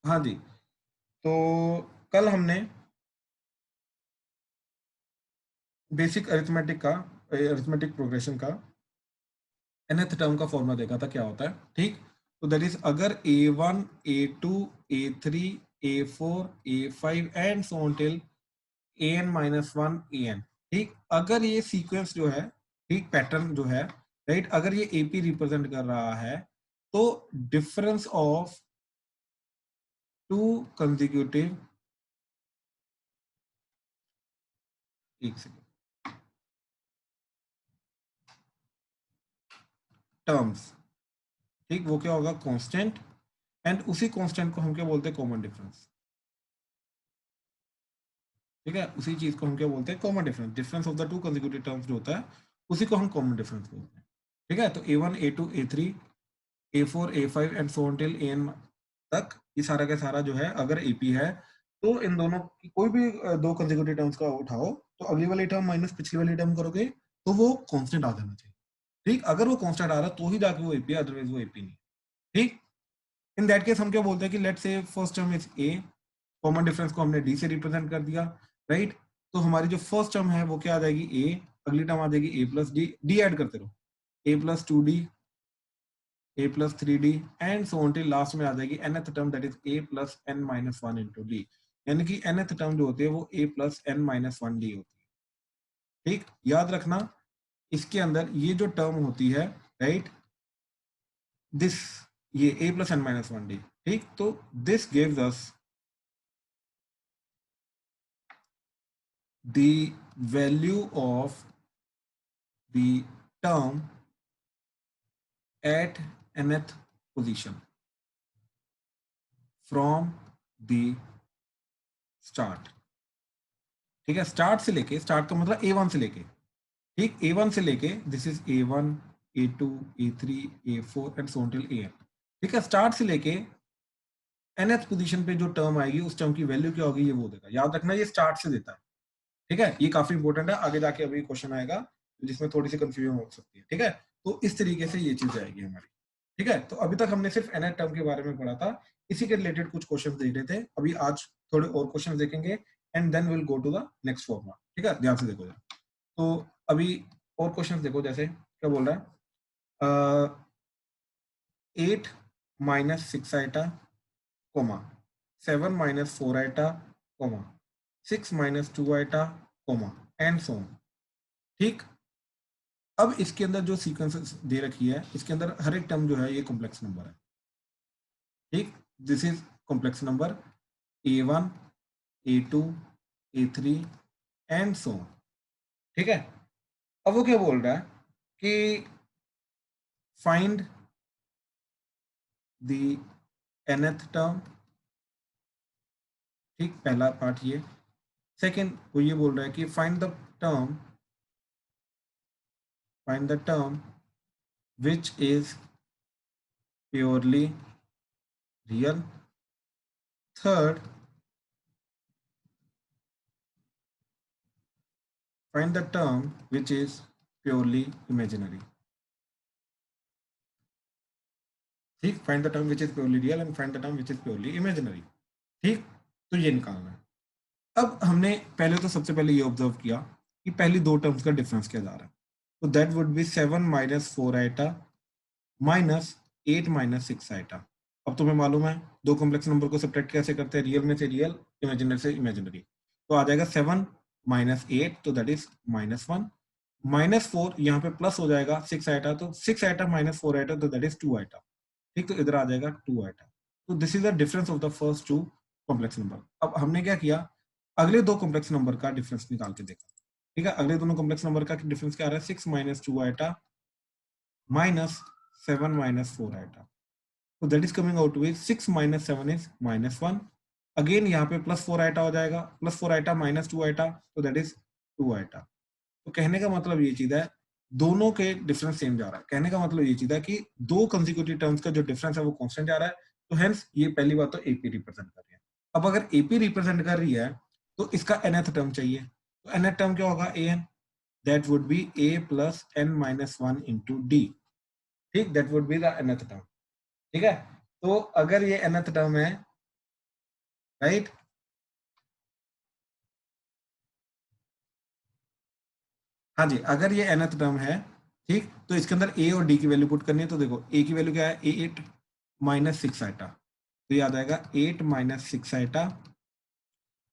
हाँ जी, तो कल हमने बेसिक अरिथमेटिक प्रोग्रेशन का nth टर्म का फॉर्मूला देखा था क्या होता है, ठीक। तो दैट इज अगर a1 a2 a3 a4 a5 and so on till an minus one an, ठीक। अगर ये सीक्वेंस जो है, ठीक, पैटर्न जो है, राइट, अगर ये AP रिप्रेजेंट कर रहा है तो डिफरेंस ऑफ टू कंसेक्यूटिव, एक सेकेंड, टर्म्स, ठीक, वो क्या होगा, कांस्टेंट। एंड उसी कांस्टेंट को हम क्या बोलते हैं, कॉमन डिफरेंस, ठीक है। उसी चीज को हम क्या बोलते हैं, common difference, difference of the two consecutive terms जो होता है उसी को हम कॉमन डिफरेंस बोलते हैं, ठीक है। तो A1 A2 A3 A4 A5 and so on till an तक, ये सारा का सारा जो है अगर AP है तो इन दोनों की कोई भी दो कंसेक्यूटिव टर्म्स का उठाओ तो अगली वाली टर्म माइनस पिछली वाली टर्म करोगे तो वो कांस्टेंट आ जाना चाहिए, ठीक। अगर वो कांस्टेंट आ रहा है तो ही जाके वो AP है, अदरवाइज वो AP नहीं, ठीक। इन दैट केस हम क्या बोलते हैं कि let's say first term is A, common difference को हमने D से रिप्रेजेंट कर दिया, राइट। तो हमारी जो फर्स्ट टर्म है वो क्या आ जाएगी, A, अगली टर्म आ जाएगी A plus D, D Ed करते रहो, A plus 2D, A plus 3D and so on till last में आ जाएगी nth term that is A plus n minus one into D, यानी कि nth टर्म जो होती है वो A plus n minus one D होती है, ठीक। याद रखना इसके अंदर ये जो टर्म होती है, राइट, दिस, ये A plus n minus one D, ठीक। तो this gives us the value of the term at nth position from the start, ठीक है। स्टार्ट से लेके, स्टार्ट का मतलब A1 से लेके, ठीक, A1 से लेके this is A1 A2 A3 A4 and so till AN, ठीक है। स्टार्ट से लेके nth पोजीशन पे जो टर्म आएगी उस टर्म की वैल्यू क्या होगी ये वो देगा, याद रखना ये स्टार्ट से देता है, ठीक है। ये काफी इंपॉर्टेंट है, आगे जाके अभी क्वेश्चन आएगा जिसमें थोड़ी सी कंफ्यूजन हो सकती है, ठीक है। तो इस तरीके से ये चीज आएगी हमारी, ठीक है। तो अभी तक हमने सिर्फ nth टर्म के बारे में पढ़ा था, इसी के रिलेटेड कुछ क्वेश्चंस देख रहे थे, अभी आज थोड़े और क्वेश्चंस देखेंगे and then will go to the next formula, ठीक है। ध्यान से देखो जरा। तो अभी और क्वेश्चंस देखो, जैसे क्या बोल रहा है, 8 minus six iota, comma 7 minus four iota, comma 6 minus two iota, comma and so on, ठीक। अब इसके अंदर जो सीक्वेंस दे रखी है इसके अंदर हर एक टर्म जो है ये कॉम्प्लेक्स नंबर है, ठीक। This is complex number A1 A2 A3 and so, ठीक है। अब वो क्या बोल रहा है कि फाइंड द nth टर्म, ठीक, पहला पार्ट ये। सेकंड वो ये बोल रहा है कि term find the term which is purely real. Third, find the term which is purely imaginary, ठीक। Find the term which is purely real and find the term which is purely imaginary, ठीक। तो ये निकालना है। अब हमने पहले तो सबसे पहले ये ऑब्जर्व किया कि पहली दो टर्म्स का डिफरेंस क्या जा रहा है, तो that would be 7 minus four iota minus 8 minus six iota. अब तुम्हें मालूम है दो कॉम्प्लेक्स नंबर को सब्ट्रैक्ट कैसे करते हैं, रियल में से रियल, इमेजिनरी से इमेजिनरी। तो आ जाएगा 7 माइनस 8 तो that is minus one, minus four यहाँ पे प्लस हो जाएगा 6 आइटा, तो 6 आइटा माइनस फोर आइटा तो दैट इज 2 आइटा, ठीक। तो इधर आ जाएगा 2 आइटा। तो this is the difference of the first two complex number. अब हमने क्या किया, अगले दो कॉम्प्लेक्स नंबर का डिफरेंस निकाल के देखा, ठीक है। अगले दोनों कॉम्प्लेक्स नंबर का डिफरेंस क्या आ रहा है, 6 minus two iota minus 7 minus four iota, तो that is coming out with 6 minus 7 is minus one. Again यहाँ पे प्लस फोर आइटा हो जाएगा, plus four iota minus two iota तो दैट इज 2 आइटा। तो कहने का मतलब ये चीज है दोनों के डिफरेंस सेम जा रहा है, कहने का मतलब ये चीज है कि दो कंसेक्यूटिव टर्म्स का जो डिफरेंस है वो कांस्टेंट जा रहा है। तो हेंस ये पहली बात तो AP रिप्रेजेंट कर रही है। अब अगर AP रिप्रेजेंट कर रही है तो इसका nth टर्म चाहिए, तो nth टर्म क्या होगा, an, that would be A plus n minus one into D, ठीक। That would be the nth term, ठीक है। तो अगर ये nth टर्म है राइट। हाँ जी, अगर ये nth टर्म है, ठीक, तो इसके अंदर a और d की वैल्यू पुट करनी है। तो देखो a की वैल्यू क्या है, 8 माइनस 6 आइटा, तो याद आएगा 8 minus 6 iota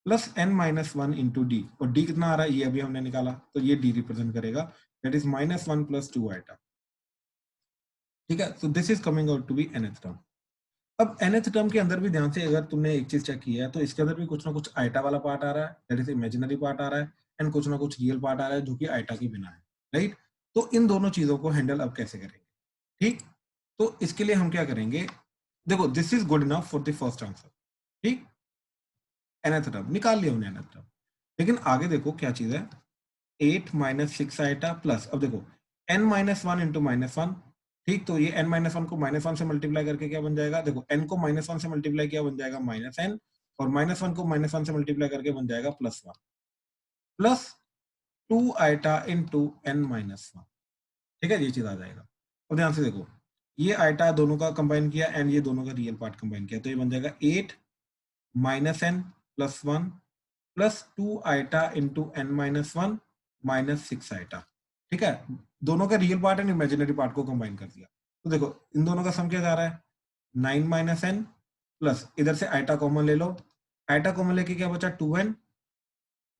plus n minus 1 into D, और d कितना आ रहा है ये अभी हमने निकाला, तो ये d रिप्रेजेंट करेगा, that is minus 1 plus 2 iota. ठीक है, so this is coming out to be nth term. अब nth टर्म के अंदर भी ध्यान से अगर तुमने एक चीज चेक किया है, तो इसके अंदर भी कुछ ना कुछ आइटा वाला पार्ट आ रहा है, दैट इज इमेजिनरी पार्ट आ रहा है, एंड कुछ ना कुछ रियल पार्ट आ रहा है जो कि आइटा के बिना है, राइट। तो इन दोनों चीजों को हैंडल अब कैसे करेंगे, ठीक। तो इसके लिए हम क्या करेंगे, देखो this is good enough for the first answer, ठीक, nth टर्म निकाल लिया हमने nth टर्म। लेकिन आगे देखो क्या चीज है, 8 माइनस 6 आइटा प्लस, अब देखो n माइनस 1 इंटू माइनस 1, ठीक, तो ये n माइनस 1 को माइनस 1 से मल्टीप्लाई करके क्या बन जाएगा, देखो n को माइनस 1 से मल्टीप्लाई किया बन जाएगा माइनस n, और माइनस 1 को माइनस 1 से मल्टीप्लाई करके बन जाएगा plus 1, plus 2 iota into n minus 1, ठीक है, ये चीज आ जाएगा। अब ध्यान से देखो, ये आइटा दोनों का कंबाइन किया एंड ये दोनों का रियल पार्ट कंबाइन किया, तो ये बन जाएगा 8 minus n plus 1 plus 2 iota into n minus 1 minus 6 iota, ठीक है, दोनों का real part and imaginary part को कंबाइन कर दिया। तो देखो इन दोनों का सम क्या जा रहा है, 9 माइनस एन प्लस इधर से आइटा कॉमन ले लो, आइटा कॉमन लेके क्या बचा 2n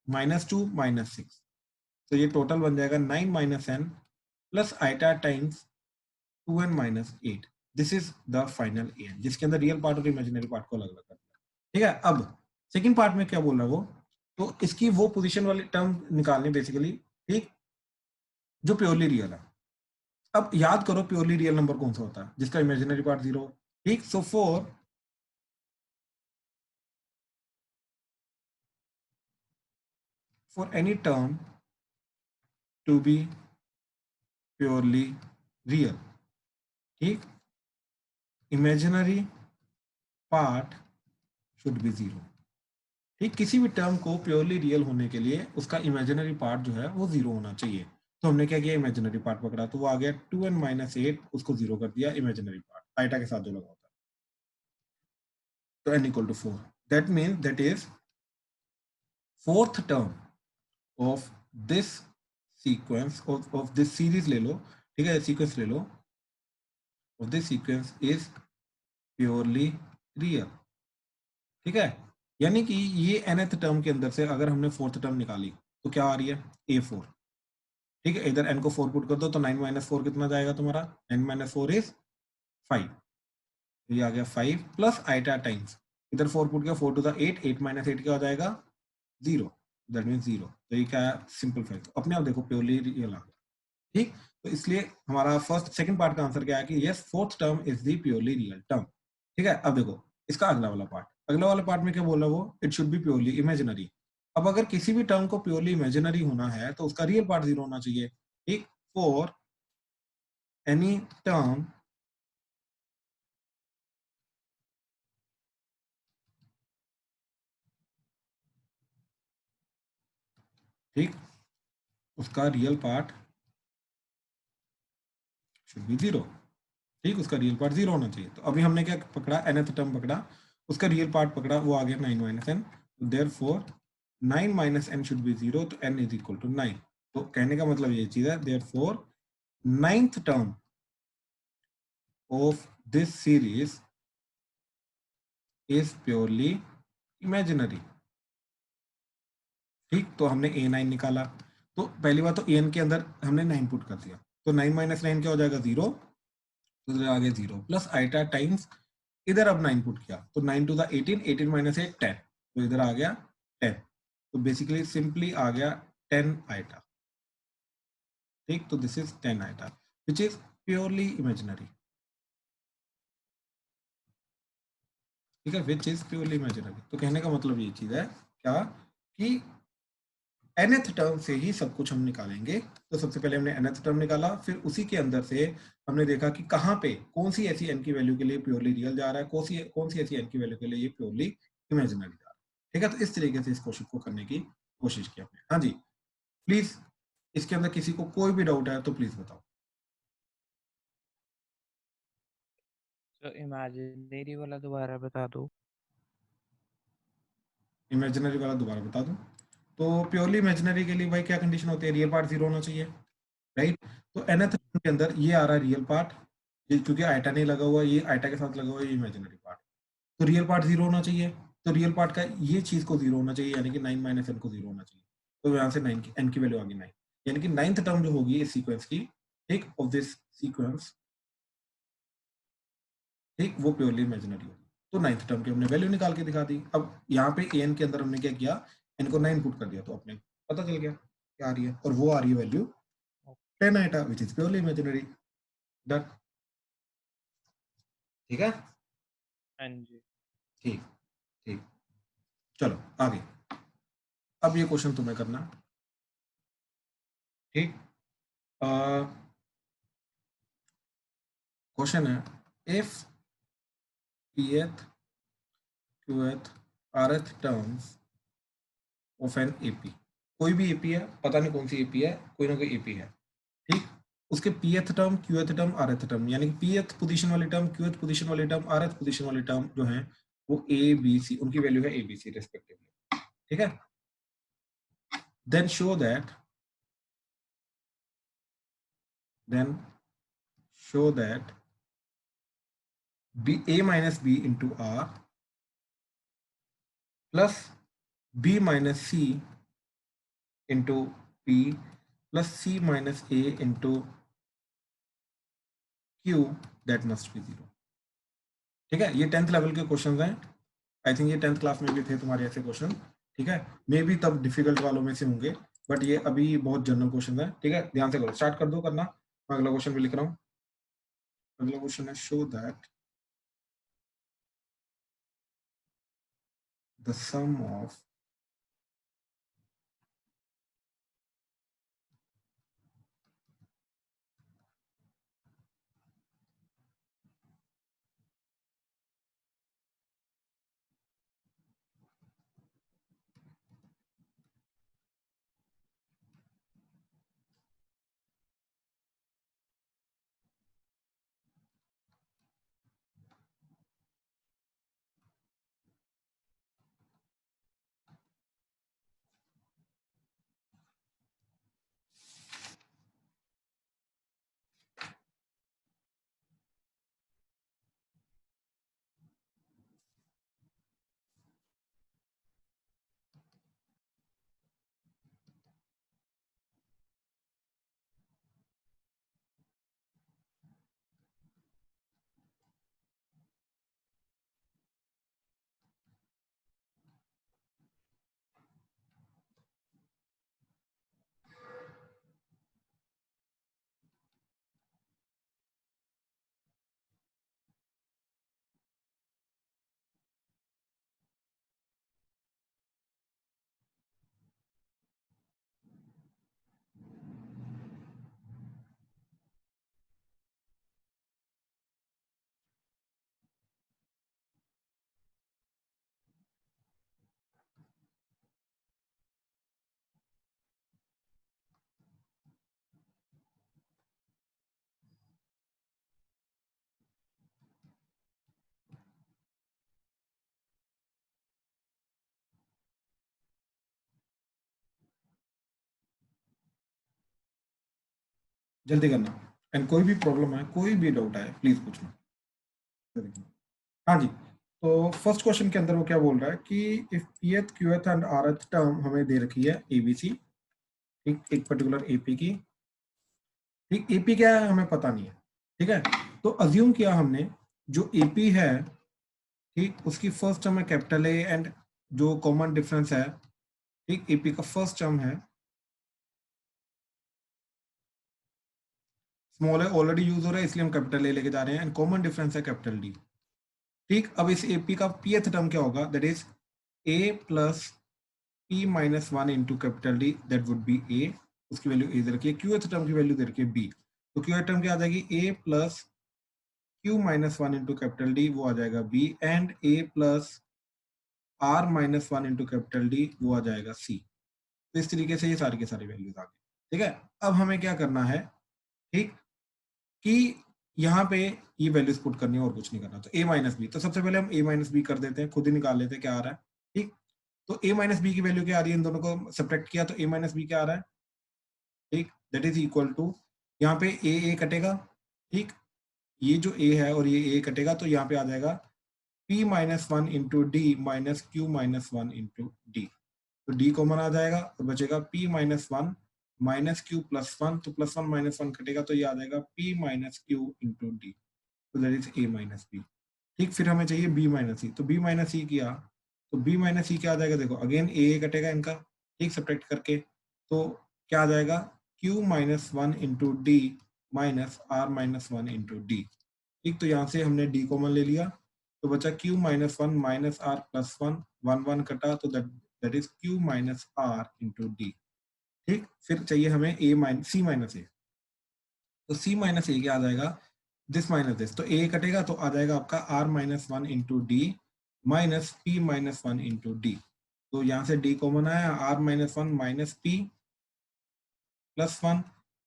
माइनस 2 माइनस 6, तो ये टोटल बन जाएगा 9 minus N plus iota times 2n minus 8, this is the final N, जिसके अंदर रियल पार्ट और इमेजिनरी पार्ट को अलग अलग कर दिया। ठीक है, अब सेकंड पार्ट में क्या बोल रहा है वो, तो इसकी वो पोजीशन वाली टर्म निकालनी बेसिकली, ठीक, जो प्योरली रियल है। अब याद करो प्योरली रियल नंबर कौन सा होता है जिसका इमेजिनरी पार्ट 0, ठीक, so for any term to be purely real, ठीक, इमेजिनरी पार्ट शुड बी 0, ठीक, किसी भी टर्म को प्योरली रियल होने के लिए उसका इमेजिनरी पार्ट जो है वो 0 होना चाहिए। तो हमने क्या किया, इमेजिनरी पार्ट पकड़ा, तो वो आ गया 2n-8, उसको 0 कर दिया इमेजिनरी पार्ट आइटा के साथ जो लगा होता है, तो n equal to 4, that mean that is fourth term of this sequence of this series ले लो, ठीक है, सीक्वेंस ले लो, of this sequence is purely real, ठीक है, यानी कि ये nth टर्म के अंदर से अगर हमने फोर्थ टर्म निकाली तो क्या आ रही है, a4, ठीक है, इधर n को 4 पुट कर दो, तो 9 माइनस 4 कितना जाएगा तुम्हारा, 9 माइनस 4 इज 5, ये आ गया 5 प्लस आइटा टाइम्स, इधर 4 पुट किया, 4 टू द 8, 8 माइनस 8 क्या हो जाएगा 0, दैट मीन 0, तो ये क्या है, सिंपल फैक्ट, अपने आप देखो प्योरली रियल आ गया, ठीक। तो इसलिए हमारा फर्स्ट सेकंड पार्ट का आंसर क्या है कि yes fourth term is the purely real term, ठीक है। अब देखो इसका अगला वाला पार्ट, अगला वाला पार्ट में क्या बोल रहा है वो, it should be purely imaginary. अब अगर किसी भी टर्म को प्योरली इमेजिनरी होना है तो उसका रियल पार्ट 0 होना चाहिए, ठीक, फॉर एनी टर्म ठीक, उसका रियल पार्ट शुड बी 0, ठीक, उसका रियल पार्ट 0 होना चाहिए। तो अभी हमने क्या पकड़ा, nth टर्म पकड़ा, उसका रियल पार्ट पकड़ा, वो आ गया 9 minus N, therefore 9 minus N should be 0, तो n इज इक्वल टू 9। तो कहने का मतलब ये चीज है, therefore ninth term of this series is purely imaginary, ठीक, तो हमने a9 निकाला, तो पहली बात तो an के अंदर हमने 9 पुट कर दिया, तो 9 माइनस 9 क्या हो जाएगा 0, तो इधर आ गया 0 प्लस आइटा टाइम्स, इधर अब 9 पुट किया, तो 9 टू द 18, 18 माइनस 8 10, तो इधर आ गया 10, तो बेसिकली सिंपली आ गया 10 आइटा, ठीक, तो this is 10 iota which is purely imaginary, ठीक है, विच इज प्योरली इमेजिनरी। तो कहने का मतलब ये चीज है क्या कि nth टर्म से ही सब कुछ हम निकालेंगे। तो सबसे पहले हमने nth टर्म निकाला, फिर उसी के अंदर से हमने देखा कि कहाँ पे कौन सी ऐसी n की वैल्यू के लिए प्योरली रियल जा रहा है, कौन सी ऐसी n की वैल्यू के लिए ये प्योरली इमेजिनरी जा रहा है, ठीक है। तो इस तरीके से इस क्वेश्चन को करने की कोशिश की हमने। हाँ जी, प्लीज इसके अंदर किसी को कोई भी डाउट है तो प्लीज बताओ। तो इमेजिनरी वाला दोबारा बता दो। इमेजिनरी वाला दोबारा बता दूं, तो प्योरली इमेजिनरी के लिए भाई क्या कंडीशन होती है, रियल पार्ट जीरो होना चाहिए, राइट। तो nth टर्म के अंदर ये आ रहा है रियल पार्ट, ये क्योंकि आइटा नहीं लगा हुआ, ये आइटा के साथ लगा हुआ है, ये इमेजिनरी पार्ट, तो रियल पार्ट जीरो होना चाहिए। तो रियल पार्ट का ये चीज को जीरो होना चाहिए, यानी कि 9 माइनस एन को जीरो होना चाहिए। तो यहाँ से 9 की एन की वैल्यू आ गई 9, यानी कि 9th टर्म जो होगी इस सीक्वेंस की, ठीक, ऑफ दिस सीक्वेंस, ठीक, वो प्योरली इमेजिनरी होगी। तो 9th टर्म की हमने वैल्यू निकाल के दिखा दी। अब यहाँ पे एन के अंदर हमने क्या किया, एन को 9 पुट कर दिया, तो अपने पता चल गया क्या आ रही है, और वो आ रही है value 10 iota, which is purely imaginary. Done, ठीक है। हाँ जी। ठीक, ठीक, चलो आगे। अब ये क्वेश्चन तुम्हें करना, ठीक। क्वेश्चन है, if pth qth rth terms of an AP, कोई भी एपी है, पता नहीं कौन सी एपी है, कोई ना कोई एपी है, ठीक, उसके pth term, qth term, rth term, यानी कि pth पोजीशन वाली टर्म, qth पोजीशन वाली टर्म, rth पोजीशन वाली टर्म जो है वो a b c, उनकी वैल्यू है a b c रेस्पेक्टिवली, ठीक है। Then show that, then show that b a minus b into r plus b minus c into p plus c minus a into q that must be 0, ठीक है। ये 10th level के question हैं, I think ये 10th class में भी थे तुम्हारे ऐसे क्वेश्चन, ठीक है। मे भी तब डिफिकल्ट वालों में से होंगे, बट ये अभी बहुत जनरल क्वेश्चन है, ठीक है। ध्यान से करो, स्टार्ट कर दो करना। मैं अगला क्वेश्चन भी लिख रहा हूँ। अगला क्वेश्चन है, show that the sum of जल्दी करना, एंड कोई भी प्रॉब्लम है, कोई भी डाउट है, प्लीज पूछना। हाँ जी, तो फर्स्ट क्वेश्चन के अंदर वो क्या बोल रहा है कि if pth qth and rth term हमें दे रखी है abc, ठीक, एक पर्टिकुलर एपी की, ठीक, एपी क्या है हमें पता नहीं है, ठीक है। तो अज्यूम किया हमने जो एपी है, ठीक, उसकी फर्स्ट टर्म है कैपिटल ए, एंड जो कॉमन डिफरेंस है, ठीक, एपी का फर्स्ट टर्म है स्मॉल है, ऑलरेडी यूज हो रहा है इसलिए हम कैपिटल ए लेके जा रहे हैं, एंड कॉमन डिफरेंस है कैपिटल डी, ठीक। अब इस एपी का pth टर्म क्या होगा, that is a plus p minus 1 into capital D, that would be a, उसकी वैल्यू a दे रखी है। qth टर्म की वैल्यू दे रखी है b, तो qth टर्म क्या आ जाएगी, a plus q minus 1 into capital D, वो आ जाएगा b, and a plus r minus 1 into capital D, वो आ जाएगा c। तो इस तरीके से ये सारी के सारी वैल्यूज आ गई, ठीक है। अब हमें क्या करना है, ठीक, कि यहाँ पे ये वैल्यूज पुट करनी है और कुछ नहीं करना। तो a माइनस बी, तो सबसे पहले हम a माइनस बी कर देते हैं, खुद ही निकाल लेते हैं क्या आ रहा है, ठीक। तो a माइनस बी की वैल्यू क्या आ रही है, इन दोनों को सब्ट्रैक्ट किया तो a माइनस बी क्या आ रहा है, ठीक, दैट इज इक्वल टू, यहाँ पे a कटेगा, ठीक, ये जो a है और ये a कटेगा तो यहाँ पे आ जाएगा p minus one into D minus Q minus one into D, तो d कॉमन आ जाएगा और बचेगा p minus one minus Q plus one, तो प्लस वन माइनस वन कटेगा तो ये आ जाएगा p minus Q into D, तो that is a minus B, ठीक। फिर हमें चाहिए b माइनस सी, तो b माइनस सी किया तो b माइनस सी क्या आ जाएगा, देखो अगेन a कटेगा इनका, ठीक, सब्ट्रैक्ट करके, तो क्या आ जाएगा q minus one into D minus R minus one into D, ठीक। तो यहाँ से हमने d कॉमन ले लिया तो बचा q minus one minus r plus one, one one कटा तो that is q minus are into D, ठीक। फिर चाहिए हमें a माइनस सी माइनस ए, तो c माइनस ए क्या आ जाएगा, दिस माइनस दिस, तो a कटेगा तो आ जाएगा आपका r minus one into D minus p minus one into D, तो यहाँ से d कॉमन आया, r minus one minus p plus one,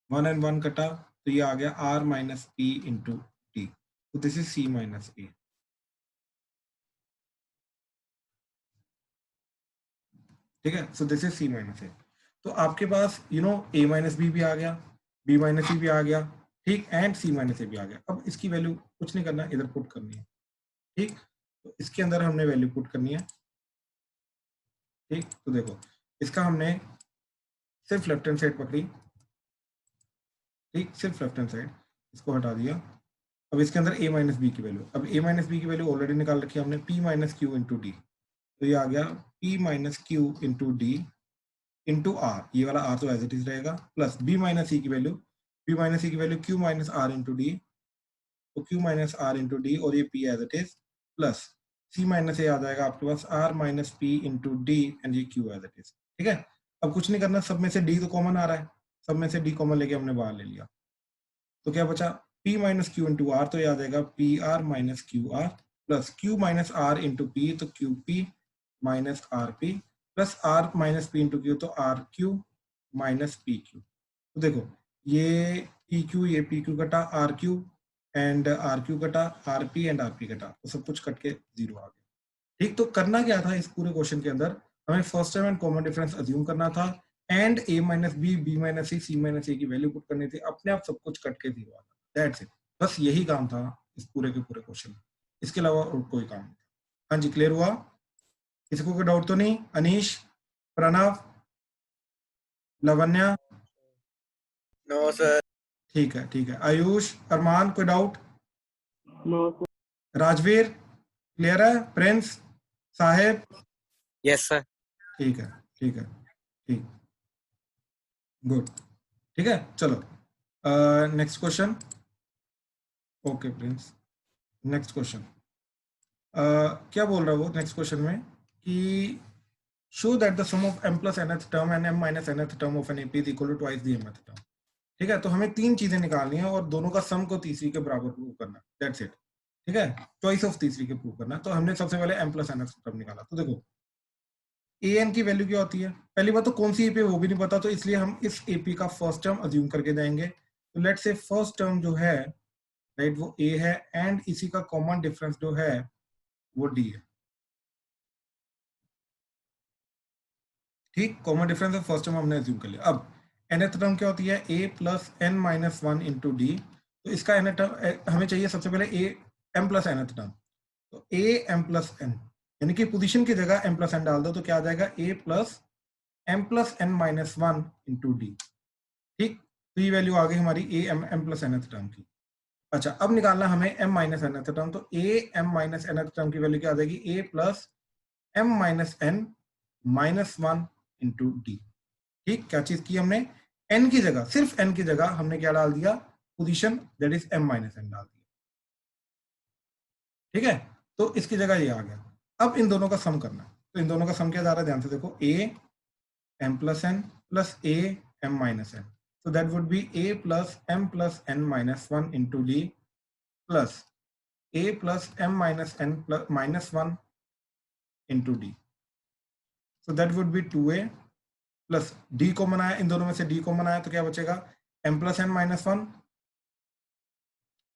one and one कटा तो ये आ गया r minus p into D, तो this is c minus A, ठीक है। So this is c minus ए, तो आपके पास a माइनस बी भी आ गया, b माइनस सी भी आ गया, ठीक, एंड c माइनस ए भी आ गया। अब इसकी वैल्यू कुछ नहीं करना, इधर पुट करनी है, ठीक, तो इसके अंदर हमने वैल्यू पुट करनी है, ठीक। तो देखो इसका हमने सिर्फ लेफ्ट हैंड साइड पकड़ी, ठीक, सिर्फ लेफ्ट हैंड साइड, इसको हटा दिया। अब इसके अंदर a माइनस बी की वैल्यू, अब a माइनस बी की वैल्यू ऑलरेडी निकाल रखी है हमने, p minus Q into D, तो ये आ गया p minus Q into d into r, ये वाला r तो एज इट इज रहेगा, प्लस b माइनस सी की वैल्यू, b माइनस सी की value q minus are into D, तो q minus are into D और ये p as it is, plus c minus ए आ जाएगा आपके पास r minus p into D and ये q as it is, ठीक है। अब कुछ नहीं करना, सब में से d तो कॉमन आ रहा है, सब में से d कॉमन लेके हमने बाहर ले लिया, तो क्या बचा p minus Q into R, तो ये आ जाएगा P R minus Q R plus q minus are into P, तो Q P minus R P plus R minus P into Q, तो R Q minus P Q, तो देखो ये P Q, ये पी क्यू कटा, R Q and R Q कटा, R P and R P कटा, तो सब कुछ कट के जीरो आ गया, ठीक। तो करना क्या था इस पूरे क्वेश्चन के अंदर, हमें first time and common difference assume करना था and a minus B minus C, C minus A की वैल्यू पुट करनी थी, अपने आप सब कुछ कट के जीरो आ गया, दैट्स इट, बस यही काम था इस पूरे के पूरे क्वेश्चन में, इसके अलावा और कोई काम नहीं। हाँ जी, क्लियर हुआ, किसी को कोई डाउट तो नहीं, अनीश, प्रणव, लवन्या, नो सर। ठीक है, ठीक है, आयुष, अरमान, कोई डाउट, नो राजवीर क्लियर है, प्रिंस, साहेब, यस सर। ठीक है, ठीक है, ठीक, गुड, ठीक है, चलो next question, okay Prince, next question क्या बोल रहा है वो नेक्स्ट क्वेश्चन में कि show that the sum of m plus nth term and m minus nth term of an AP is equal to twice the mth term, ठीक है। तो हमें तीन चीजें निकालनी है और दोनों का सम को तीसरी के बराबर प्रूव करना, दैट्स इट, ठीक है, चॉइस ऑफ तीसरी के प्रूव करना। तो हमने सबसे पहले m प्लस nth टर्म निकाला, तो देखो an की वैल्यू क्या होती है, पहली बात तो कौन सी एपी है वो भी नहीं पता, तो इसलिए हम इस एपी का फर्स्ट टर्म अज्यूम करके जाएंगे, तो लेट्स से फर्स्ट टर्म जो है राइट वो a है एंड इसी का कॉमन डिफरेंस जो है वो d है, ठीक, कॉमन डिफरेंस है, फर्स्ट टर्म हमने अज्यूम कर लिया। अब nth टर्म क्या होती है, a plus n minus one into D, तो इसका nth टर्म हमें चाहिए सबसे पहले a m plus nth term, तो a m प्लस n, यानी कि पोजीशन की जगह m प्लस n डाल दो तो क्या आ जाएगा a plus m plus n minus one into D, ठीक, तो ये वैल्यू आ गई हमारी a m plus nth term की। अच्छा, अब निकालना हमें m माइनस nth टर्म, तो a m minus nth term की वैल्यू क्या आ जाएगी, a plus m minus n minus one into D, ठीक, क्या चीज की हमने, n की जगह, सिर्फ n की जगह हमने क्या डाल दिया, position, that is m minus n डाल दिया, ठीक है। तो इसकी जगह ये आ गया, अब इन दोनों का सम करना, तो इन दोनों का सम क्या जा रहा है, ध्यान से देखो, a m plus n plus a m minus n, so that would be a plus m plus n minus 1 into d plus a plus m minus n plus minus 1 into d, so that would be 2a plus d common आया, इन दोनों में से d common आया तो क्या बचेगा, m plus n minus one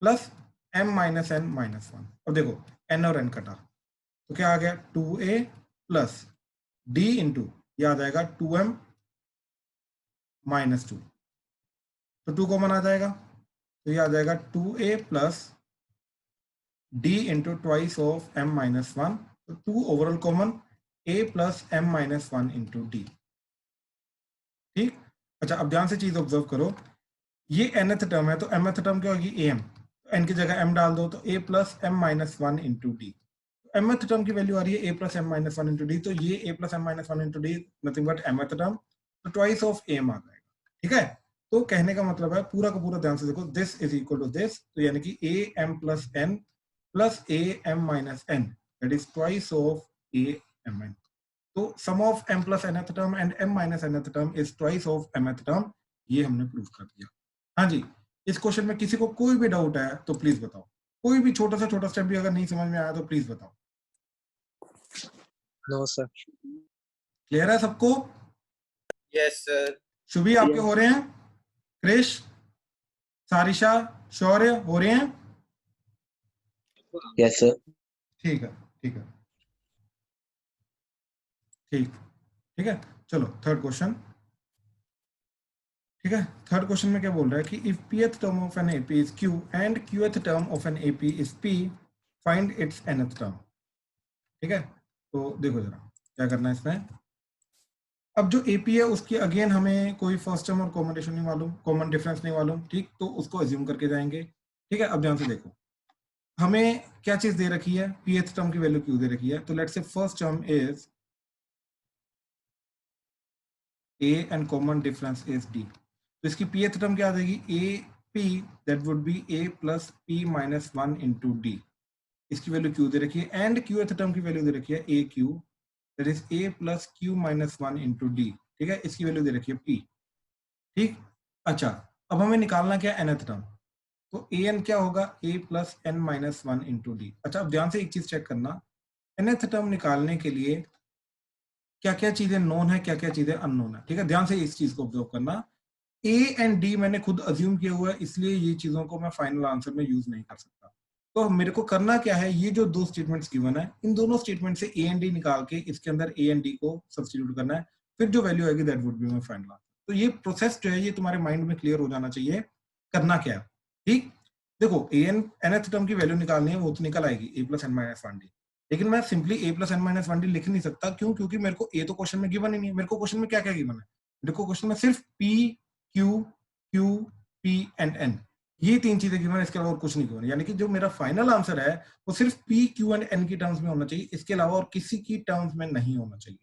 plus m minus n minus one, अब देखो n और n कटा तो क्या आ गया 2a प्लस डी इंटू ये आ जाएगा 2m माइनस 2, तो 2 कॉमन आ जाएगा, तो ये आ जाएगा 2a plus D into twice of m minus 1, तो 2 overall common a plus m minus 1 into D. ठीक, अच्छा अब ध्यान से चीज ऑब्जर्व करो, ये nth टर्म है तो mth टर्म क्या होगी am, तो n की जगह m डाल दो तो a plus m minus 1 into D. mth term की वैल्यू आ रही है a plus m minus 1 into D, तो ये a plus m minus 1 into D nothing but mth term, तो ट्वाइस ऑफ am आ जाएगा। ठीक है, तो कहने का मतलब है पूरा का पूरा ध्यान से देखो, this is equal to this, तो यानी कि a m plus n plus a m minus n that is twice of a m n। तो sum of m plus nth term and m minus nth term is twice of mth term, ये हमने prove कर दिया। हाँ जी, इस question में किसी को कोई भी डाउट है तो प्लीज बताओ, कोई भी छोटा सा स्टेप भी अगर नहीं समझ में आया तो प्लीज बताओ। No sir. क्लियर है सबको? Yes sir. शुभी आपके हो रहे हैं? क्रिश, सारिशा, शौर्य हो रहे हैं? Yes sir. ठीक है, ठीक है, ठीक, ठीक है। चलो थर्ड क्वेश्चन। ठीक है, थर्ड क्वेश्चन में क्या बोल रहा है कि if pth term of an AP is q and qth term of an AP is p, find its nth term. ठीक है, तो देखो जरा क्या करना है इसमें। अब जो एपी है उसकी अगेन हमें कोई फर्स्ट टर्म और कॉम्बिनेशन नहीं मालूम, कॉमन डिफरेंस नहीं मालूम, ठीक, तो उसको अज्यूम करके जाएंगे। ठीक है, अब ध्यान से देखो, हमें क्या चीज दे रखी है, pth टर्म की वैल्यू क्यू दे रखी है, तो let's say first term is a and common difference is d, तो इसकी pth टर्म क्या आ जाएगी, A P that would be a plus p minus 1 into D, इसकी वैल्यू q दे रखी है, एंड qth टर्म की वैल्यू दे रखी है a q that is a plus q minus 1 into D. ठीक है, इसकी वैल्यू दे रखी है p। ठीक, अच्छा अब हमें निकालना क्या है nth टर्म, तो ए एन क्या होगा, a plus n minus 1 into d. अच्छा अब ध्यान से एक चीज चेक करना, nth टर्म निकालने के लिए क्या क्या चीजें नोन है, क्या क्या चीजें अननोन है। ठीक है, ध्यान से इस चीज को ऑब्जर्व करना, ए एंड डी मैंने खुद अज्यूम किया हुआ है, इसलिए ये चीजों को मैं फाइनल आंसर में यूज नहीं कर सकता। तो मेरे को करना क्या है, ये जो दो स्टेटमेंट्स गिवन है, इन दोनों स्टेटमेंट से ए एंड डी निकाल के इसके अंदर ए एंड डी को सब्स्टिट्यूट करना है, फिर जो वैल्यू आएगी that would be my final answer. तो ये प्रोसेस जो है ये तुम्हारे माइंड में क्लियर हो जाना चाहिए, करना क्या है। ठीक, देखो ए एन nth टर्म की वैल्यू निकालनी है, वो तो निकल आएगी a plus n minus 1 d, लेकिन मैं simply a plus n minus 1 d लिख नहीं सकता, क्यों, क्योंकि मेरे को a तो क्वेश्चन में गिवन ही नहीं है। मेरे को क्वेश्चन में क्या क्या गिवन है, देखो क्वेश्चन में सिर्फ p q q p and n, ये तीन चीजें गिवन है, इसके अलावा और कुछ नहीं गिवन, यानी कि जो मेरा फाइनल आंसर है वो सिर्फ p q एंड n की टर्म्स में होना चाहिए, इसके अलावा और किसी की टर्म्स में नहीं होना चाहिए,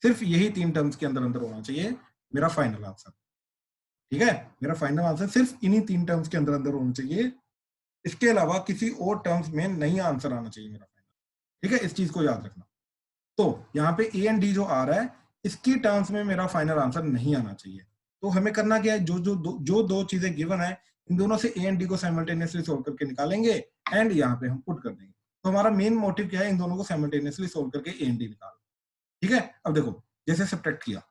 सिर्फ यही तीन टर्म्स के अंदर अंदर होना चाहिए मेरा फाइनल आंसर। ठीक है, मेरा फाइनल आंसर सिर्फ इन्हीं तीन टर्म्स के अंदर अंदर होना चाहिए, इसके अलावा किसी और टर्म्स में नहीं आंसर आना चाहिए मेरा फाइनल। ठीक है, इस चीज को याद रखना। तो यहाँ पे ए एंड डी जो आ रहा है इसकी टर्म्स में मेरा फाइनल आंसर नहीं आना चाहिए। तो हमें करना क्या है, जो दो चीजें गिवन है इन दोनों से ए एंड डी को साइमल्टेनियसली सोल्व करके निकालेंगे एंड यहाँ पे हम पुट कर देंगे। तो हमारा मेन मोटिव क्या है, इन दोनों को साइमल्टेनियसली सोल्व करके ए एंड डी निकालना। ठीक है, अब देखो जैसे सब्ट्रैक्ट किया,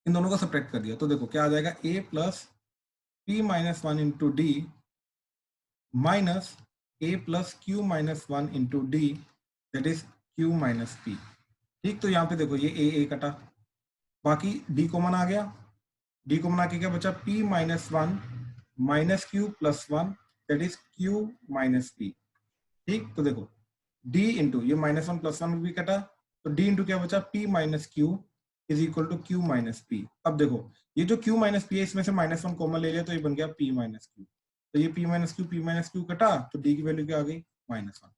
इन दोनों को सब्ट्रैक्ट कर दिया, तो देखो क्या आ जाएगा, A plus P minus 1 into D minus a plus Q minus 1 into D that is q minus P. ठीक, तो यहाँ पे देखो ये a कटा, बाकी d कॉमन आ गया, d कॉमन आके क्या बचा, p minus 1 minus Q plus 1 that is q minus P. ठीक, तो देखो d इंटू ये माइनस 1 प्लस 1 भी कटा, तो d इंटू क्या बचा, p minus q is equal to q minus p. अब देखो ये जो q माइनस पी है इसमें से माइनस 1 कॉमन ले लिया तो ये बन गया p माइनस क्यू, तो ये p माइनस क्यू कटा, तो d की वैल्यू क्या आ गई, -1,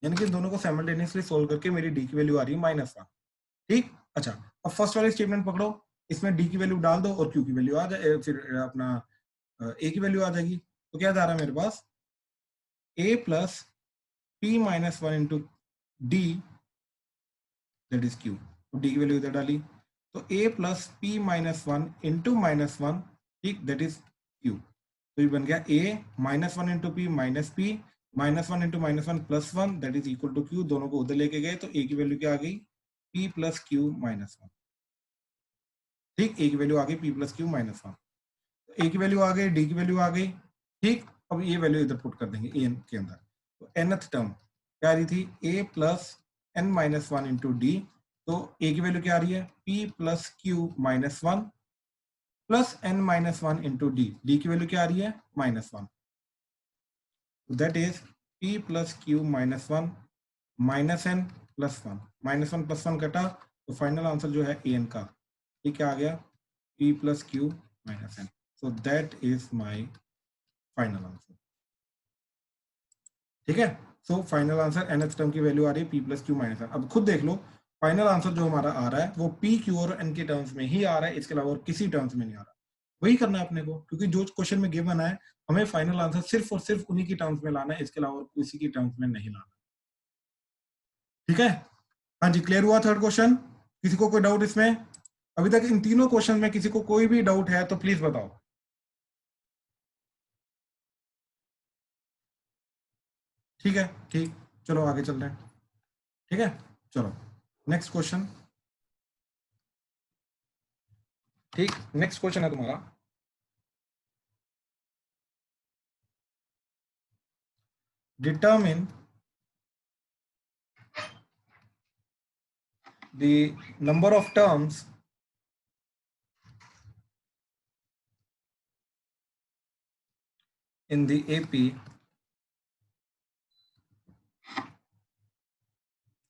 यानी कि दोनों को साइमल्टेनियसली सोल्व करके मेरी d की वैल्यू आ रही है -1। ठीक, अच्छा अब फर्स्ट वाले स्टेटमेंट पकड़ो, इसमें d की वैल्यू डाल दो और q की वैल्यू आ जाए, फिर अपना a की वैल्यू आ जाएगी। तो क्या जा रहा है मेरे पास, a plus p minus 1 into D that is q, तो d की वैल्यू इधर डाली, तो a plus p minus 1 into -1, ठीक, दैट इज q, तो ये बन गया a minus 1 into p minus p minus 1 into -1 plus 1 that is equal to q, दोनों को उधर लेके गए तो a की वैल्यू क्या आ गई, p प्लस क्यू माइनस 1। ठीक, a की वैल्यू आ गई p प्लस क्यू माइनस 1, तो a की वैल्यू आ गई, d की वैल्यू आ गई। ठीक, अब ये वैल्यू इधर पुट कर देंगे a के अंदर, तो nth टर्म क्या आ रही थी, a plus n minus 1 into D तो a की वैल्यू क्या आ रही है, p plus Q minus one plus n minus one into D, D की वैल्यू क्या आ रही है minus one, that is p plus Q minus one minus n plus one, minus one plus one कटा तो final answer जो है an का, ये क्या आ गया p plus Q minus n, so that is my final answer. ठीक है, so final answer nth term की वैल्यू आ रही है p plus Q minus n। अब खुद देख लो फाइनल आंसर जो हमारा आ रहा है वो p क्यू और n के टर्म्स में ही आ रहा है, इसके अलावा और किसी टर्म्स में नहीं आ रहा। वही करना है अपने को, क्योंकि जो क्वेश्चन में गिवन है हमें फाइनल आंसर सिर्फ और सिर्फ उन्हीं की टर्म्स में लाना है, इसके अलावा और किसी की टर्म्स में नहीं लाना। ठीक है, हाँ जी, क्लियर हुआ थर्ड क्वेश्चन? किसी को कोई डाउट इसमें? अभी तक इन तीनों क्वेश्चन में किसी को कोई भी डाउट है तो प्लीज बताओ। ठीक है, ठीक, चलो आगे चल रहे हैं। ठीक है, चलो नेक्स्ट क्वेश्चन। ठीक, नेक्स्ट क्वेश्चन है तुम्हारा, determine the number of terms in the AP,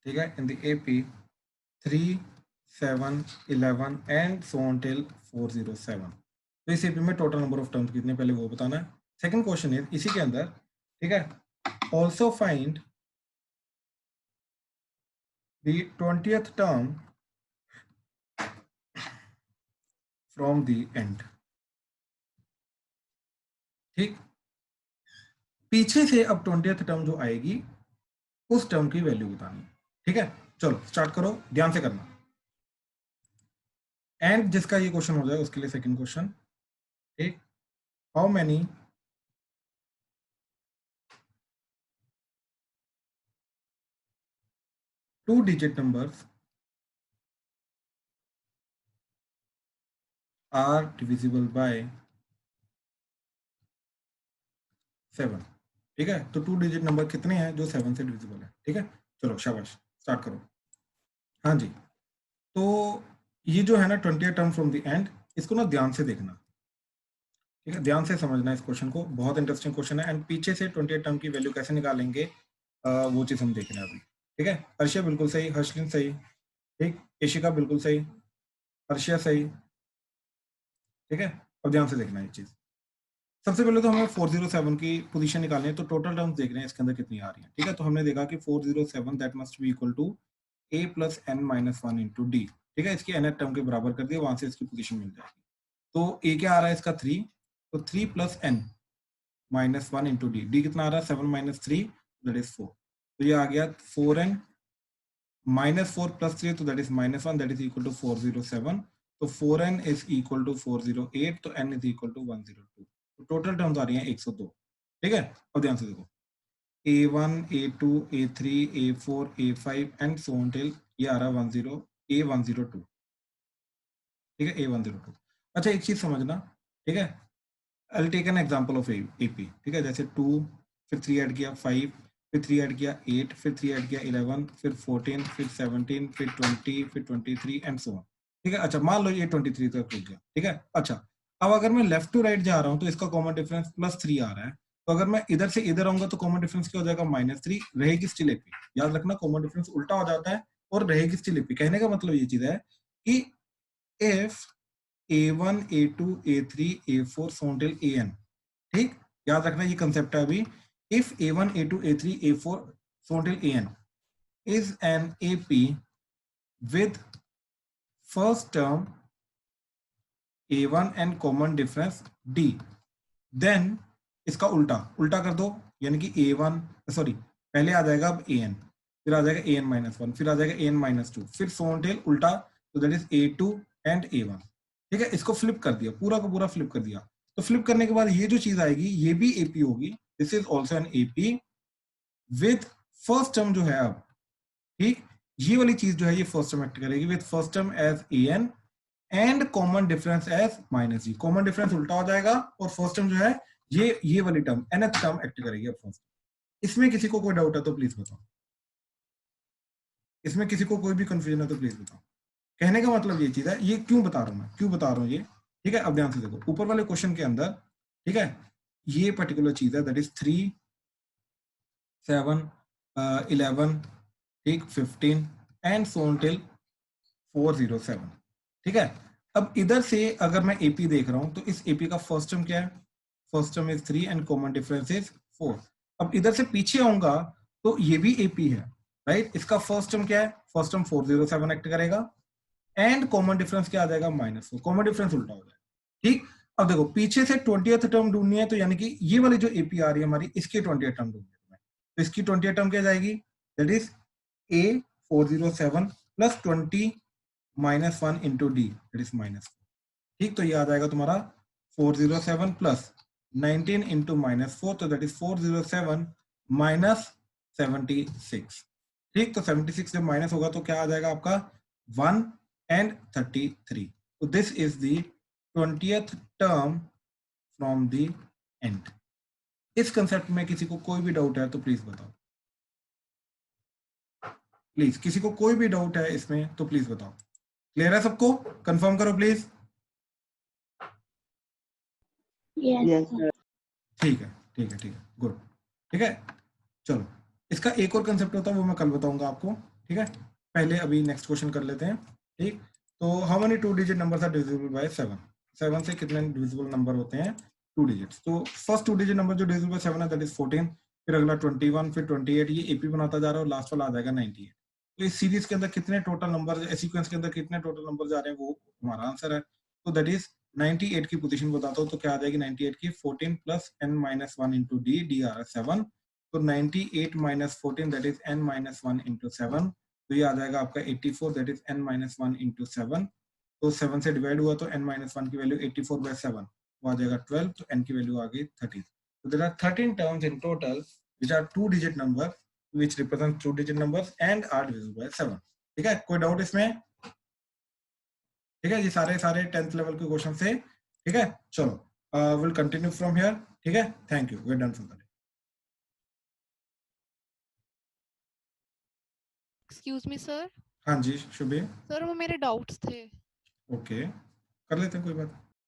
ठीक है, in the AP 3, 7, 11 and so on till 407। तो इस AP में टोटल नंबर ऑफ टर्म्स कितने पहले वो बताना है। सेकंड क्वेश्चन है इसी के अंदर, ठीक है, also find the 20th term from the end। ठीक, पीछे से अब 20th टर्म जो आएगी उस टर्म की वैल्यू बतानी। ठीक है, चलो स्टार्ट करो, ध्यान से करना। एंड जिसका ये क्वेश्चन हो जाए उसके लिए सेकंड क्वेश्चन। ठीक, how many two digit numbers are divisible by 7। ठीक है, तो टू डिजिट नंबर कितने हैं जो 7 से डिविजिबल है। ठीक है, चलो शाबाश, स्टार्ट करो। हाँ जी, तो ये जो है ना 20 टर्म फ्रॉम द एंड, इसको ना ध्यान से देखना। ठीक है, ध्यान से समझना इस क्वेश्चन को, बहुत इंटरेस्टिंग क्वेश्चन है। एंड पीछे से 20 टर्म की वैल्यू कैसे निकालेंगे वो चीज़ हम देख रहे हैं अभी। ठीक है, अर्शिया बिल्कुल सही, हर्षलिन सही, ठीक, इशिका बिल्कुल सही, अर्शिया सही। ठीक है, अब ध्यान से देखना ये चीज़। सबसे पहले तो हमें 407 की पोजीशन निकालनी है, तो टोटल टर्म्स देख रहे हैं इसके अंदर कितनी आ रही है। ठीक है, तो हमने देखा कि 407 that must be equal to a plus n minus one into D. ठीक है, इसकी nth टर्म के बराबर कर दिया, वहां से इसकी पोजीशन मिल जाएगी। तो a क्या आ रहा है इसका 3, तो 3 plus n minus one into D, D कितना आ रहा है 7 माइनस 3 दैट इज 4, तो ये आ गया 4n माइनस 4 प्लस 3 तो that is minus one, that is equal to 407। तो 4n इज इक्वल टू 408, तो n इज इक्वल टू 102। तो टोटल टर्म्स आ रही हैं 102। ठीक है, अब ध्यान से देखो, a1 a2 a3 a4 a5 and so on till ये आ रहा है 10 a102। ठीक है, a102। अच्छा एक चीज समझना, ठीक है, I'll take an example of AP। ठीक है, जैसे 2 फिर 3 ऐड किया 5 फिर 3 ऐड किया 8 फिर 3 ऐड किया 11 फिर 14 फिर 17 फिर 20 फिर 23 एंड सो ऑन। ठीक है, अच्छा मान लो ये 23 तक रुक गया। ठीक है, अच्छा अब अगर मैं लेफ्ट टू राइट जा रहा हूँ तो इसका कॉमन डिफरेंस +3 आ रहा है, तो अगर मैं इधर से इधर आऊंगा तो कॉमन डिफरेंस क्या हो जाएगा -3, रहेगी स्टिल AP। याद रखना कॉमन डिफरेंस उल्टा हो जाता है और रहेगी स्टिल AP। कहने का मतलब ये चीज है कि if a1 a2 a3 a4 so until an। ठीक, याद रखना ये कंसेप्ट है अभी। If a1 a2 a3 a4 so until an is an AP with first term a1 and common difference d, then इसका उल्टा उल्टा कर दो, यानी कि a1 सॉरी पहले आ जाएगा अब an, फिर आ जाएगा an माइनस वन, फिर आ जाएगा an माइनस टू, फिर so until उल्टा, तो that is a2 and a1। ठीक है, इसको फ्लिप कर दिया, पूरा का पूरा फ्लिप कर दिया, तो फ्लिप करने के बाद ये जो चीज आएगी ये भी AP होगी। This is also an AP with first term जो है अब, ठीक, ये वाली चीज जो है ये फर्स्ट टर्म एक्ट करेगी with first term as an and common difference as -g। Common difference उल्टा हो जाएगा और फर्स्ट टर्म जो है ये वाली टर्म nth टर्म एक्ट करेगी अब फर्स्ट। इसमें किसी को कोई डाउट है तो प्लीज बताओ, इसमें किसी को कोई भी कंफ्यूजन है तो प्लीज बताओ। कहने का मतलब ये चीज है, ये क्यों बता रहा हूं मैं, क्यों बता रहा हूँ ये, ठीक है। अब ध्यान से देखो ऊपर वाले क्वेश्चन के अंदर, ठीक है, ये पर्टिकुलर चीज है, दैट इज 3, 7, 11, ठीक, 15 एंड सो ऑन टिल 407, ठीक है। अब इधर से अगर मैं एपी देख रहा हूं तो इस एपी का फर्स्ट टर्म क्या है, first term is 3 and common difference is 4। अब इधर से पीछे आऊंगा तो ये भी एपी है, राइट। इसका फर्स्ट टर्म क्या है, फर्स्ट टर्म 407 एक्ट करेगा एंड कॉमन डिफरेंस क्या आ जाएगा, -4। कॉमन डिफरेंस उल्टा हो जाएगा, ठीक। अब देखो पीछे से 20th टर्म ढूंढनी है, तो यानी कि ये वाली जो एपी आ रही है हमारी, इसकी 20th टर्म ढूंढनी है, तो इसकी 20th टर्म क्या जाएगी, that is a 407 plus 20 -1 into D, that is -4, ठीक। तो ये आ जाएगा तुम्हारा 407 प्लस 19 इंटू -4, तो दैट इज 407 माइनस 76, ठीक। तो 76 जब माइनस होगा तो क्या आ जाएगा आपका 1 एंड 33। तो this is the 20th term from the end. इस कंसेप्ट में किसी को कोई भी डाउट है तो प्लीज बताओ, प्लीज किसी को कोई भी डाउट है इसमें तो प्लीज बताओ। क्लियर है सबको, कंफर्म करो प्लीज। Yes. ठीक है, ठीक है, ठीक है, गुड, ठीक है। चलो इसका एक और कंसेप्ट होता है वो मैं कल बताऊंगा आपको, ठीक है। पहले अभी नेक्स्ट क्वेश्चन कर लेते हैं, ठीक। तो how many 2 digit numbers are divisible by 7, 7 से कितने डिविजिबल नंबर होते हैं 2 डिजिट्स। तो फर्स्ट 2 डिजिट नंबर जो डिविजिबल बाय 7 है दैट इज 14, फिर अगला 21, फिर 28, ये एपी बनाता जा रहा है और लास्ट वाला आ जाएगा 98। तो इस सीरीज के अंदर कितने टोटल नंबर, सीक्वेंस के अंदर कितने टोटल नंबर जा रहे हैं वो हमारा आंसर है। तो दैट इज 98 की पोजीशन बताता हूँ, तो क्या आ जाएगी 98 की 14 plus n minus 1 into D, D आ रहा है 7, तो 98 minus 14 that is n minus 1 into 7, तो ये आ जाएगा आपका 84 that is n minus 1 into 7। तो 7 से डिवाइड हुआ तो n माइनस 1 की वैल्यू 84 बाय 7 वो आ जाएगा 12, तो n की वैल्यू आ गई 13। तो there are 13 terms in total which are 2 digit number which represent 2 digit numbers and are divisible by 7। ठीक है, कोई डाउट इसमें, ठीक है। ये सारे सारे 10th लेवल के क्वेश्चन से, ठीक है। चलो विल कंटिन्यू फ्रॉम हियर, ठीक है। Thank you, we are done for the day. Excuse me sir. हाँ जी शुभे, सर वो मेरे डाउट्स थे। ओके कर लेते हैं, कोई बात।